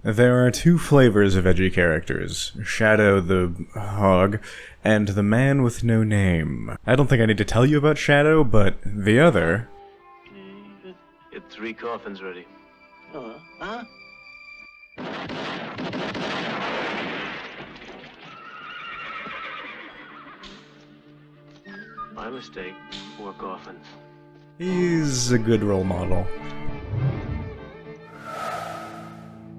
There are two flavors of edgy characters, Shadow the Hog, and the Man with No Name. I don't think I need to tell you about Shadow, but the other... Get 3 coffins ready. Huh? My mistake. 4 coffins. He's a good role model.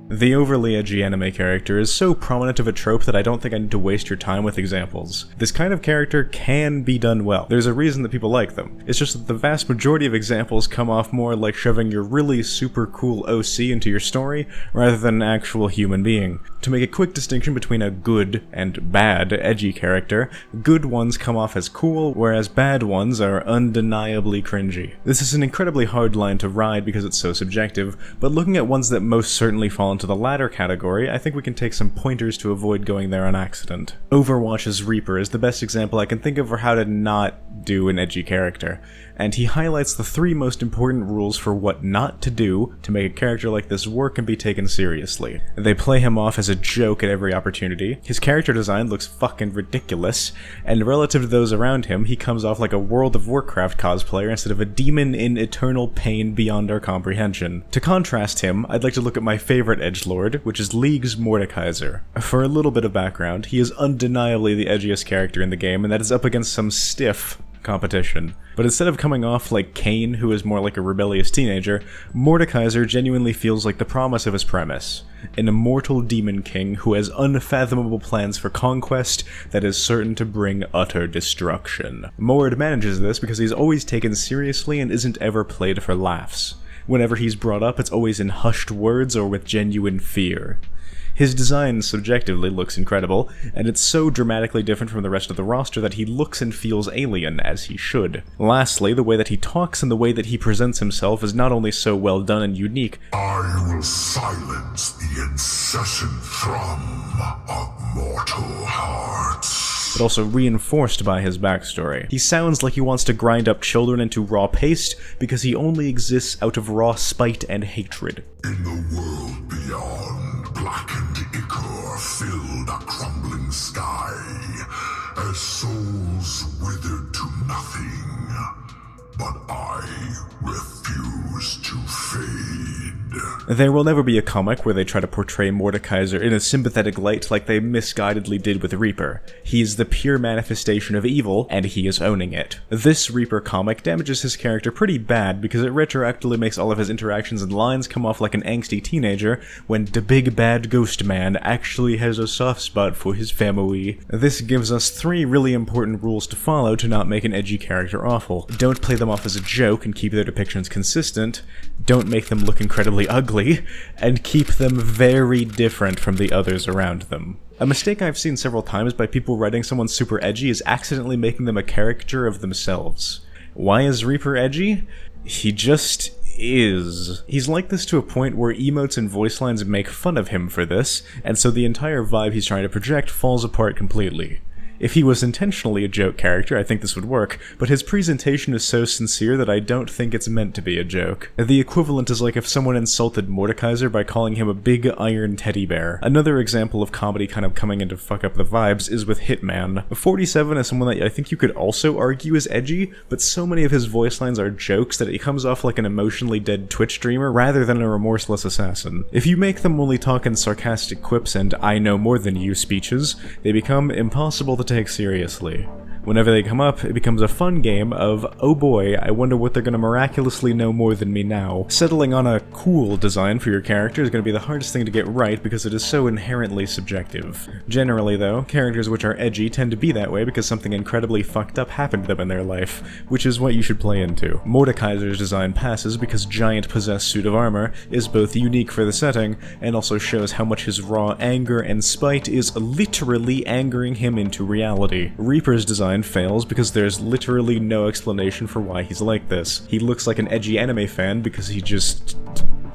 The overly edgy anime character is so prominent of a trope that I don't think I need to waste your time with examples. This kind of character can be done well. There's a reason that people like them. It's just that the vast majority of examples come off more like shoving your really super cool OC into your story, rather than an actual human being. To make a quick distinction between a good and bad edgy character, good ones come off as cool, whereas bad ones are undeniably cringy. This is an incredibly hard line to ride because it's so subjective, but looking at ones that most certainly fall into the latter category, I think we can take some pointers to avoid going there on accident. Overwatch's Reaper is the best example I can think of for how to not do an edgy character, and he highlights the 3 most important rules for what not to do to make a character like this work and be taken seriously. They play him off as a joke at every opportunity, his character design looks fucking ridiculous, and relative to those around him, he comes off like a World of Warcraft cosplayer instead of a demon in eternal pain beyond our comprehension. To contrast him, I'd like to look at my favorite edgelord, which is League's Mordekaiser. For a little bit of background, he is undeniably the edgiest character in the game, and that is up against some stiff competition. But instead of coming off like Kain, who is more like a rebellious teenager, Mordekaiser genuinely feels like the promise of his premise. An immortal demon king who has unfathomable plans for conquest that is certain to bring utter destruction. Mord manages this because he's always taken seriously and isn't ever played for laughs. Whenever he's brought up, it's always in hushed words or with genuine fear. His design subjectively looks incredible, and it's so dramatically different from the rest of the roster that he looks and feels alien, as he should. Lastly, the way that he talks and the way that he presents himself is not only so well done and unique, I will silence the incessant thrum of mortal hearts, but also reinforced by his backstory. He sounds like he wants to grind up children into raw paste because he only exists out of raw spite and hatred. In the world beyond, blackened ichor filled a crumbling sky, as souls withered to nothing. But I refuse to fade. There will never be a comic where they try to portray Mordekaiser in a sympathetic light like they misguidedly did with Reaper. He is the pure manifestation of evil, and he is owning it. This Reaper comic damages his character pretty bad because it retroactively makes all of his interactions and lines come off like an angsty teenager when the big bad ghost man actually has a soft spot for his family. This gives us 3 really important rules to follow to not make an edgy character awful. Don't play them off as a joke and keep their depictions consistent, don't make them look incredibly ugly, and keep them very different from the others around them. A mistake I've seen several times by people writing someone super edgy is accidentally making them a caricature of themselves. Why is Reaper edgy? He just is. He's like this to a point where emotes and voice lines make fun of him for this, and so the entire vibe he's trying to project falls apart completely. If he was intentionally a joke character, I think this would work, but his presentation is so sincere that I don't think it's meant to be a joke. The equivalent is like if someone insulted Mordekaiser by calling him a big iron teddy bear. Another example of comedy kind of coming in to fuck up the vibes is with Hitman. 47 is someone that I think you could also argue is edgy, but so many of his voice lines are jokes that he comes off like an emotionally dead Twitch streamer rather than a remorseless assassin. If you make them only talk in sarcastic quips and I know more than you speeches, they become impossible to take seriously. Whenever they come up, it becomes a fun game of, oh boy, I wonder what they're gonna miraculously know more than me now. Settling on a cool design for your character is gonna be the hardest thing to get right because it is so inherently subjective. Generally though, characters which are edgy tend to be that way because something incredibly fucked up happened to them in their life, which is what you should play into. Mordekaiser's design passes because giant possessed suit of armor is both unique for the setting and also shows how much his raw anger and spite is literally angering him into reality. Reaper's design fails because there's literally no explanation for why he's like this. He looks like an edgy anime fan because he just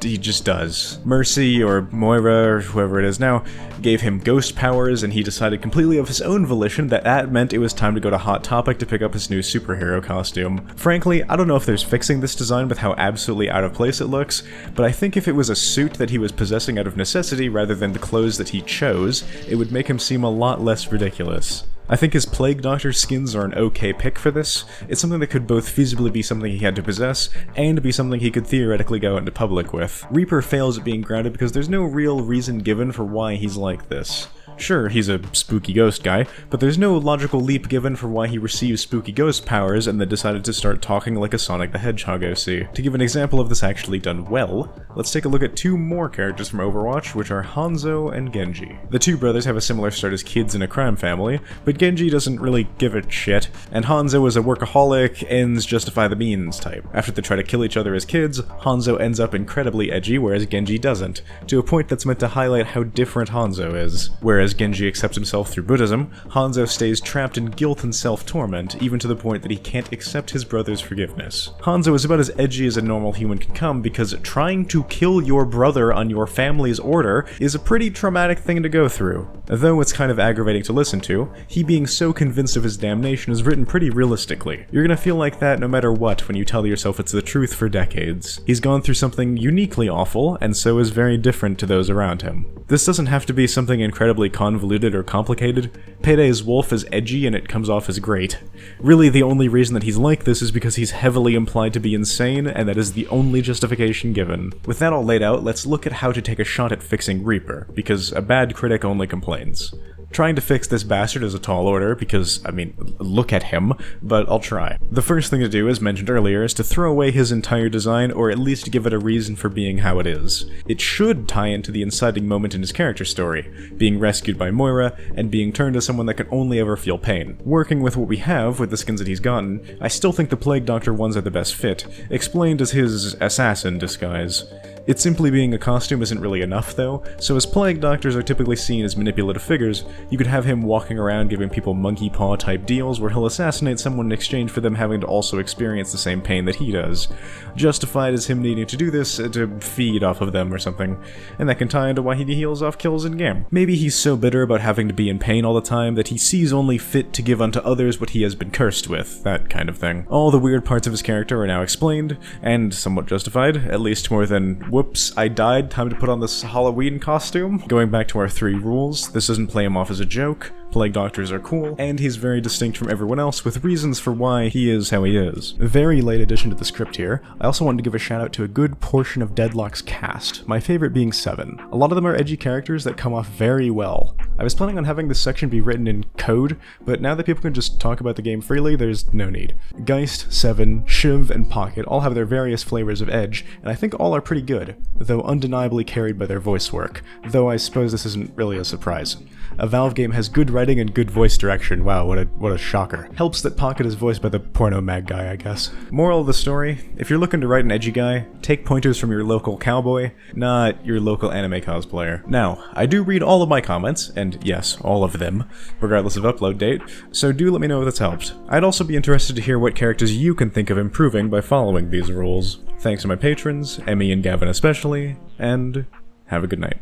he just does. Mercy, or Moira, or whoever it is now, gave him ghost powers, and he decided completely of his own volition that meant it was time to go to Hot Topic to pick up his new superhero costume. Frankly, I don't know if there's fixing this design with how absolutely out of place it looks, but I think if it was a suit that he was possessing out of necessity rather than the clothes that he chose, it would make him seem a lot less ridiculous. I think his Plague Doctor skins are an okay pick for this. It's something that could both feasibly be something he had to possess, and be something he could theoretically go into public with. Reaper fails at being grounded because there's no real reason given for why he's like this. Sure, he's a spooky ghost guy, but there's no logical leap given for why he received spooky ghost powers and then decided to start talking like a Sonic the Hedgehog OC. To give an example of this actually done well, let's take a look at two more characters from Overwatch, which are Hanzo and Genji. The two brothers have a similar start as kids in a crime family, but Genji doesn't really give a shit, and Hanzo is a workaholic, ends justify the means type. After they try to kill each other as kids, Hanzo ends up incredibly edgy, whereas Genji doesn't, to a point that's meant to highlight how different Hanzo is. Whereas Genji accepts himself through Buddhism, Hanzo stays trapped in guilt and self-torment, even to the point that he can't accept his brother's forgiveness. Hanzo is about as edgy as a normal human can come because trying to kill your brother on your family's order is a pretty traumatic thing to go through. Though it's kind of aggravating to listen to, he being so convinced of his damnation is written pretty realistically. You're gonna feel like that no matter what when you tell yourself it's the truth for decades. He's gone through something uniquely awful, and so is very different to those around him. This doesn't have to be something incredibly convoluted or complicated. Payday's Wolf is edgy and it comes off as great. Really, the only reason that he's like this is because he's heavily implied to be insane, and that is the only justification given. With that all laid out, let's look at how to take a shot at fixing Reaper, because a bad critic only complains. Trying to fix this bastard is a tall order because, I mean, look at him, but I'll try. The first thing to do, as mentioned earlier, is to throw away his entire design, or at least give it a reason for being how it is. It should tie into the inciting moment in his character story, being rescued by Moira, and being turned to someone that can only ever feel pain. Working with what we have, with the skins that he's gotten, I still think the Plague Doctor ones are the best fit, explained as his assassin disguise. It simply being a costume isn't really enough though, so as Plague Doctors are typically seen as manipulative figures, you could have him walking around giving people monkey paw type deals where he'll assassinate someone in exchange for them having to also experience the same pain that he does, justified as him needing to do this to feed off of them or something, and that can tie into why he heals off kills in game. Maybe he's so bitter about having to be in pain all the time that he sees only fit to give unto others what he has been cursed with, that kind of thing. All the weird parts of his character are now explained, and somewhat justified, at least more than whoops, I died, time to put on this Halloween costume. Going back to our 3 rules, this doesn't play him off as a joke, Plague Doctors are cool, and he's very distinct from everyone else with reasons for why he is how he is. Very late addition to the script here, I also wanted to give a shout out to a good portion of Deadlock's cast, my favorite being 7. A lot of them are edgy characters that come off very well. I was planning on having this section be written in code, but now that people can just talk about the game freely, there's no need. Geist, 7, Shiv, and Pocket all have their various flavors of edge, and I think all are pretty good, though undeniably carried by their voice work, though I suppose this isn't really a surprise. A Valve game has good writing and good voice direction. Wow, what a shocker. Helps that Pocket is voiced by the porno mag guy, I guess. Moral of the story, if you're looking to write an edgy guy, take pointers from your local cowboy, not your local anime cosplayer. Now, I do read all of my comments, and yes, all of them, regardless of upload date, so do let me know if that's helped. I'd also be interested to hear what characters you can think of improving by following these rules. Thanks to my patrons, Emmy and Gavin especially, and have a good night.